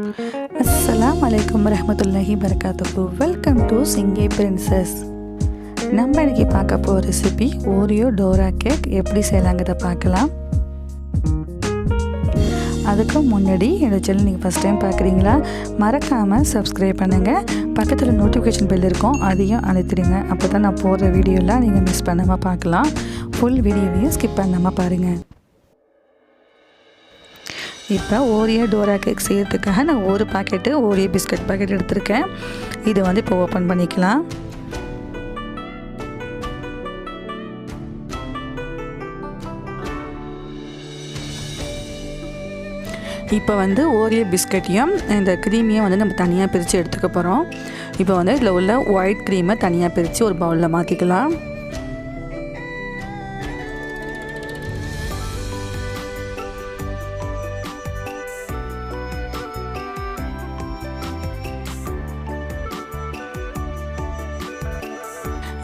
Assalamualaikum warahmatullahi wabarakatuh. Welcome to singaiprincess. நம்ம இன்னைக்கு பார்க்க போற ரெசிபி Oreo Dora cake எப்படி செய்யலாம்ங்கறத பார்க்கலாம். அதுக்கு முன்னாடி என்னோட சேனல் நீங்க ஃபர்ஸ்ட் டைம் பார்க்கறீங்களா மறக்காம Subscribe பண்ணுங்க. பக்கத்துல நோட்டிஃபிகேஷன் பெல் இருக்கும் அதையும் அழுத்திடுங்க. அப்பதான் நான் போடுற வீடியோலாம் நீங்க மிஸ் பண்ணாம பார்க்கலாம். ஃபுல் வீடியோவையும் ஸ்கிப் பண்ணாம பாருங்க. இப்போ Oreo Dora cake செய்யறதுக்காக நான் ஒரு பாக்கெட் Oreo Biscuit பாக்கெட் எடுத்துர்க்கேன். இதை வந்து இப்போ ஓபன் பண்ணிக்கலாம். இப்போ வந்து Oreo பிஸ்கட்டையும் இந்த க்ரீமையும் வந்து நம்ம தனியாக பிரித்து எடுத்துக்க போகிறோம். இப்போ வந்து இதில் உள்ள ஒயிட் க்ரீமை தனியாக பிரித்து ஒரு பவுலில் மாற்றிக்கலாம்.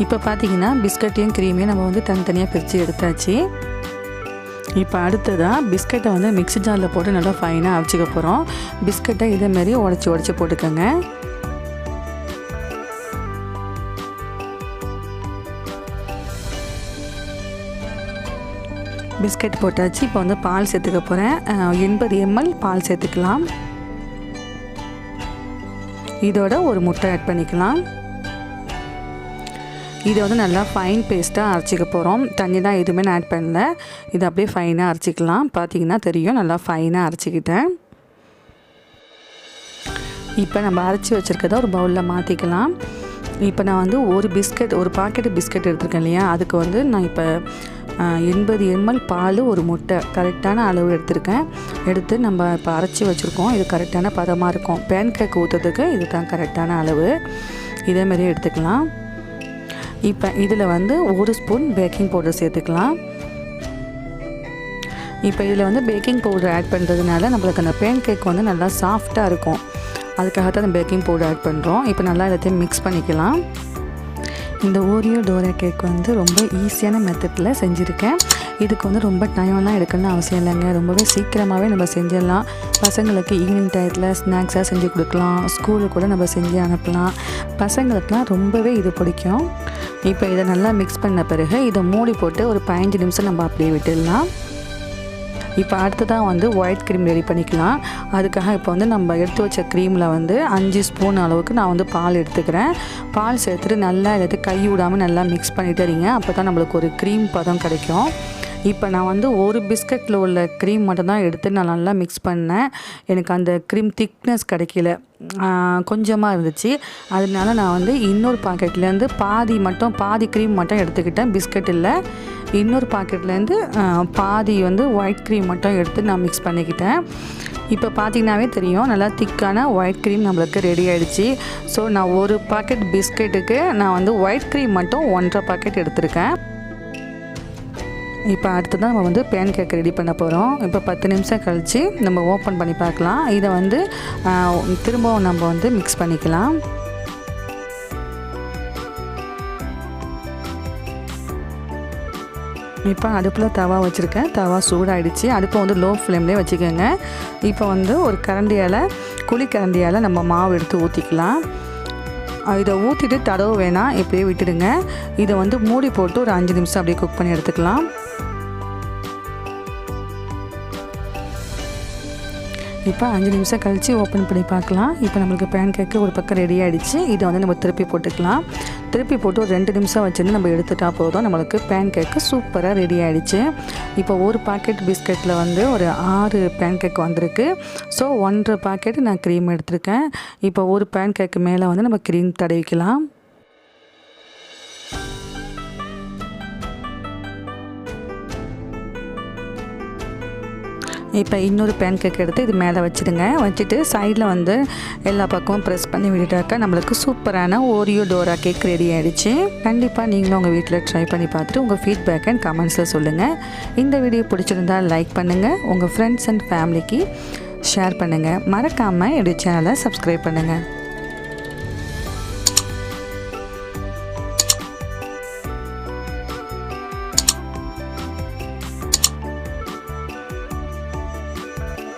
இப்போ பார்த்தீங்கன்னா பிஸ்கட்டையும் க்ரீமையும் நம்ம வந்து தனித்தனியாக பிரித்து எடுத்தாச்சு. இப்போ அடுத்ததாக பிஸ்கட்டை வந்து மிக்ஸி ஜாரில் போட்டு நல்லா ஃபைனாக அரைச்சிக்க போகிறோம். பிஸ்கட்டை இதேமாரி உடச்சி போட்டுக்கோங்க. பிஸ்கட் போட்டாச்சு. இப்போ வந்து பால் சேர்த்துக்க போகிறேன். 80 ml பால் சேர்த்துக்கலாம். இதோட ஒரு முட்டை ஆட் பண்ணிக்கலாம். இதை வந்து நல்லா ஃபைன் பேஸ்ட்டாக அரைச்சிக்க போகிறோம். தண்ணி தான் எதுவுமே நான் ஆட் பண்ணல. இதை அப்படியே ஃபைனாக அரைச்சிக்கலாம். பார்த்தீங்கன்னா தெரியும் நல்லா ஃபைனாக அரைச்சிக்கிட்டேன். இப்போ நம்ம அரைச்சி வச்சுருக்கதை ஒரு பவுலில் மாற்றிக்கலாம். இப்போ நான் வந்து ஒரு பாக்கெட் பிஸ்கட் எடுத்துருக்கேன் இல்லையா, அதுக்கு வந்து நான் இப்போ 80 ml பால் ஒரு முட்டை கரெக்டான அளவு எடுத்திருக்கேன். எடுத்து நம்ம இப்போ அரைச்சி வச்சுருக்கோம். இது கரெக்டான பதமாக இருக்கும். பேன்கேக் ஊற்றுறதுக்கு இது தான் கரெக்டான அளவு. இதேமாதிரியே எடுத்துக்கலாம். இப்போ இதில் வந்து 1 ஸ்பூன் பேக்கிங் பவுடர் சேர்த்துக்கலாம். இப்போ இதில் வந்து பேக்கிங் பவுடர் ஆட் பண்ணுறதுனால நம்மளுக்கு அந்த பேன்கேக் வந்து நல்லா சாஃப்டாக இருக்கும். அதுக்காக தான் அந்த பேக்கிங் பவுடர் ஆட் பண்ணுறோம். இப்போ நல்லா எல்லாத்தையும் மிக்ஸ் பண்ணிக்கலாம். இந்த Oreo Dora cake வந்து ரொம்ப ஈஸியான மெத்தடில் செஞ்சுருக்கேன். இதுக்கு வந்து ரொம்ப டைம்லாம் எடுக்கணும்னு அவசியம் இல்லைங்க. ரொம்பவே சீக்கிரமாகவே நம்ம செஞ்சிடலாம். பசங்களுக்கு ஈவினிங் டயத்தில் ஸ்நாக்ஸாக செஞ்சு கொடுக்கலாம். ஸ்கூலுக்கு கூட நம்ம செஞ்சு அனுப்பலாம். பசங்களுக்குலாம் ரொம்பவே இது பிடிக்கும். இப்போ இதை நல்லா மிக்ஸ் பண்ண பிறகு இதை மூடி போட்டு ஒரு 15 நிமிஷம் நம்ம அப்படியே விட்டுடலாம். இப்போ அடுத்ததான் வந்து ஒயிட் க்ரீம் ரெடி பண்ணிக்கலாம். அதுக்காக இப்போ வந்து நம்ம எடுத்து வச்ச க்ரீமில் வந்து 5 ஸ்பூன் அளவுக்கு நான் வந்து பால் எடுத்துக்கிறேன். பால் சேர்த்துட்டு நல்லா எல்லாத்தையும் கை விடாமல் நல்லா மிக்ஸ் பண்ணிட்டு இருங்க. அப்போ தான் நம்மளுக்கு ஒரு க்ரீம் பதம் கிடைக்கும். இப்போ நான் வந்து ஒரு பிஸ்கட்டில் உள்ள க்ரீம் மட்டும் தான் எடுத்து நான் நல்லா மிக்ஸ் பண்ணேன். எனக்கு அந்த க்ரீம் திக்னஸ் கிடைக்கல, கொஞ்சமாக இருந்துச்சு. அதனால நான் வந்து இன்னொரு பாக்கெட்லேருந்து பாதி க்ரீம் மட்டும் எடுத்துக்கிட்டேன். பிஸ்கட் இல்லை, இன்னொரு பாக்கெட்லேருந்து பாதி வந்து ஒயிட் க்ரீம் மட்டும் எடுத்து நான் மிக்ஸ் பண்ணிக்கிட்டேன். இப்போ பார்த்தீங்கன்னாவே தெரியும் நல்லா திக்கான ஒயிட் க்ரீம் நம்மளுக்கு ரெடி ஆகிடுச்சு. ஸோ நான் ஒரு பாக்கெட் பிஸ்கெட்டுக்கு நான் வந்து ஒயிட் க்ரீம் மட்டும் 1.5 பாக்கெட் எடுத்திருக்கேன். இப்போ அடுத்து தான் நம்ம வந்து பேன் கேக் ரெடி பண்ண போகிறோம். இப்போ 10 நிமிஷம் கழித்து நம்ம ஓப்பன் பண்ணி பார்க்கலாம். இதை வந்து திரும்பவும் நம்ம வந்து மிக்ஸ் பண்ணிக்கலாம். இப்போ அடுப்பில் தவா வச்சுருக்கேன். தவா சூடாகிடுச்சு. அடுப்பை வந்து லோ ஃப்ளேம்லேயே வச்சுக்கோங்க. இப்போ வந்து ஒரு குழிக்கரண்டியால் நம்ம மாவு எடுத்து ஊற்றிக்கலாம். இதை ஊற்றிட்டு தடவை வேணாம், இப்படியே விட்டுடுங்க. இதை வந்து மூடி போட்டு ஒரு 5 நிமிஷம் அப்படியே குக் பண்ணி எடுத்துக்கலாம். இப்போ 5 நிமிஷம் கழித்து ஓப்பன் பண்ணி பார்க்கலாம். இப்போ நம்மளுக்கு பேன் கேக்கு ஒரு பக்கம் ரெடி ஆகிடுச்சு. இதை வந்து நம்ம திருப்பி போட்டுக்கலாம். திருப்பி போட்டு ஒரு 2 நிமிஷம் வச்சுருந்து நம்ம எடுத்துட்டா போதும். நம்மளுக்கு பேன் கேக்கு சூப்பராக ரெடி ஆகிடுச்சு. இப்போ ஒரு பாக்கெட் பிஸ்கட்டில் வந்து ஒரு 6 பேன் கேக் வந்திருக்கு. ஸோ 1.5 பாக்கெட் நான் க்ரீம் எடுத்திருக்கேன். இப்போ ஒரு பேன் கேக்கு மேலே வந்து நம்ம க்ரீம் தடவிக்கலாம். இப்போ இன்னொரு பேன் கேக் எடுத்து இது மேலே வச்சுடுங்க. வச்சுட்டு சைடில் வந்து எல்லா பக்கமும் ப்ரெஸ் பண்ணி விட்டுட்டாக்கா நம்மளுக்கு சூப்பரான Oreo Dora cake ரெடி ஆகிடுச்சு. கண்டிப்பாக நீங்களும் உங்கள் வீட்டில் ட்ரை பண்ணி பார்த்துட்டு உங்கள் ஃபீட்பேக் அண்ட் கமெண்ட்ஸில் சொல்லுங்கள். இந்த வீடியோ பிடிச்சிருந்தால் லைக் பண்ணுங்கள். உங்கள் ஃப்ரெண்ட்ஸ் அண்ட் ஃபேமிலிக்கு ஷேர் பண்ணுங்கள். மறக்காமல் என்னுடைய சேனலை சப்ஸ்கிரைப் பண்ணுங்கள்.